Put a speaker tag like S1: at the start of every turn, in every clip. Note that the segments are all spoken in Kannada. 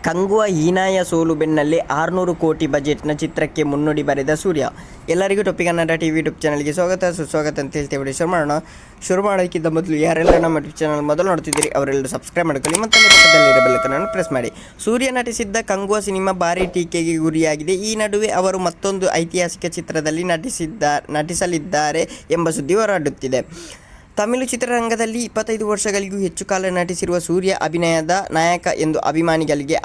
S1: ಕಂಗುವ ಹೀನಾಯ ಸೋಲು ಬೆನ್ನಲ್ಲೇ 600 ಕೋಟಿ ಬಜೆಟ್ನ ಚಿತ್ರಕ್ಕೆ ಮುನ್ನುಡಿ ಬರೆದ ಸೂರ್ಯ. ಎಲ್ಲರಿಗೂ ಟೊಪ್ಪಿ ಕನ್ನಡ ಟಿವಿ ಯೂಟ್ಯೂಬ್ ಚಾನಲ್ಗೆ ಸ್ವಾಗತ ಸುಸ್ವಾಗತ ಅಂತ ಹೇಳ್ತೇವೆ. ಶುರು ಮಾಡೋಕ್ಕಿಂತ ಮೊದಲು ಯಾರೆಲ್ಲ ನಮ್ಮ ಯೂಟ್ಯೂಬ್ ಚಾನಲ್ ಮೊದಲು ನೋಡ್ತಿದ್ದೀರಿ ಅವರೆಲ್ಲರೂ ಸಬ್ಸ್ಕ್ರೈಬ್ ಮಾಡ್ಕೊಳ್ಳಿ ಮತ್ತು ಪಕ್ಕದಲ್ಲಿರೋ ಬೆಲ್ ಐಕಾನ್ ಪ್ರೆಸ್ ಮಾಡಿ. ಸೂರ್ಯ ನಟಿಸಿದ್ದ ಕಂಗುವ ಸಿನಿಮಾ ಭಾರಿ ಟೀಕೆಗೆ ಗುರಿಯಾಗಿದೆ. ಈ ನಡುವೆ ಅವರು ಮತ್ತೊಂದು ಐತಿಹಾಸಿಕ ಚಿತ್ರದಲ್ಲಿ ನಟಿಸಲಿದ್ದಾರೆ ಎಂಬ ಸುದ್ದಿ ಹೊರಡುತ್ತಿದೆ. ತಮಿಳು ಚಿತ್ರರಂಗದಲ್ಲಿ 25 ವರ್ಷಗಳಿಗೂ ಹೆಚ್ಚು ಕಾಲ ನಟಿಸಿರುವ ಸೂರ್ಯ ಅಭಿನಯದ ನಾಯಕ ಎಂದು ಅಭಿಮಾನಿಗಳಿಗೆ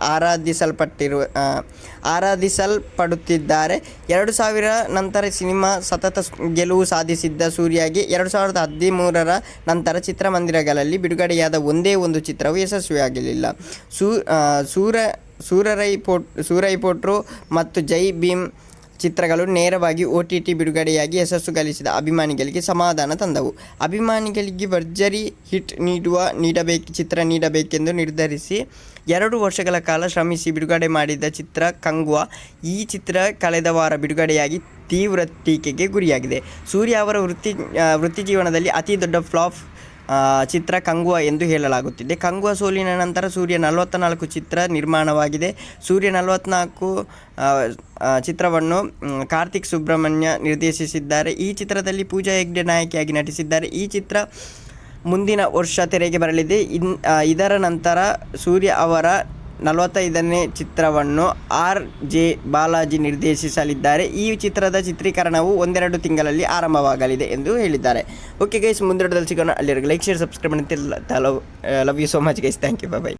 S1: ಆರಾಧಿಸಲ್ಪಡುತ್ತಿದ್ದಾರೆ. 2000 ನಂತರ ಸಿನಿಮಾ ಸತತ ಗೆಲುವು ಸಾಧಿಸಿದ್ದ ಸೂರ್ಯಗೆ 2013ರ ನಂತರ ಚಿತ್ರಮಂದಿರಗಳಲ್ಲಿ ಬಿಡುಗಡೆಯಾದ ಒಂದೇ ಒಂದು ಚಿತ್ರವು ಯಶಸ್ವಿಯಾಗಲಿಲ್ಲ. ಸೂರೈಪೋಟ್ರು ಮತ್ತು ಜೈ ಭೀಮ್ ಚಿತ್ರಗಳು ನೇರವಾಗಿ OTT ಬಿಡುಗಡೆಯಾಗಿ ಯಶಸ್ಸು ಗಳಿಸಿದ ಅಭಿಮಾನಿಗಳಿಗೆ ಸಮಾಧಾನ ತಂದವು. ಅಭಿಮಾನಿಗಳಿಗೆ ಭರ್ಜರಿ ಹಿಟ್ ಚಿತ್ರ ನೀಡಬೇಕೆಂದು ನಿರ್ಧರಿಸಿ 2 ವರ್ಷಗಳ ಕಾಲ ಶ್ರಮಿಸಿ ಬಿಡುಗಡೆ ಮಾಡಿದ ಚಿತ್ರ ಕಂಗುವ. ಈ ಚಿತ್ರ ಕಳೆದ ವಾರ ಬಿಡುಗಡೆಯಾಗಿ ತೀವ್ರ ಟೀಕೆಗೆ ಗುರಿಯಾಗಿದೆ. ಸೂರ್ಯ ಅವರ ವೃತ್ತಿ ಜೀವನದಲ್ಲಿ ಅತಿ ದೊಡ್ಡ ಫ್ಲಾಪ್ ಚಿತ್ರ ಕಂಗುವ ಎಂದು ಹೇಳಲಾಗುತ್ತಿದೆ. ಕಂಗುವ ಸೋಲಿನ ನಂತರ ಸೂರ್ಯ 44 ಚಿತ್ರ ನಿರ್ಮಾಣವಾಗಿದೆ. ಸೂರ್ಯ 44 ಚಿತ್ರವನ್ನು ಕಾರ್ತಿಕ್ ಸುಬ್ರಹ್ಮಣ್ಯ ನಿರ್ದೇಶಿಸಿದ್ದಾರೆ. ಈ ಚಿತ್ರದಲ್ಲಿ ಪೂಜಾ ಹೆಗ್ಡೆ ನಾಯಕಿಯಾಗಿ ನಟಿಸಿದ್ದಾರೆ. ಈ ಚಿತ್ರ ಮುಂದಿನ ವರ್ಷ ತೆರೆಗೆ ಬರಲಿದೆ. ಇದರ ನಂತರ ಸೂರ್ಯ ಅವರ 45ನೇ ಚಿತ್ರವನ್ನು RJ ಬಾಲಾಜಿ ನಿರ್ದೇಶಿಸಲಿದ್ದಾರೆ. ಈ ಚಿತ್ರದ ಚಿತ್ರೀಕರಣವು 1-2 ತಿಂಗಳಲ್ಲಿ ಆರಂಭವಾಗಲಿದೆ ಎಂದು ಹೇಳಿದ್ದಾರೆ. ಓಕೆ ಗೈಸ್, ಮುಂದಿನ ಸಿಗೋಣ. ಅಲ್ಲಿವರೆಗೆ ಲೈಕ್, ಶೇರ್, ಸಬ್ಸ್ಕ್ರೈಬ್ ಅಂತ love you so much guys. Thank you. By.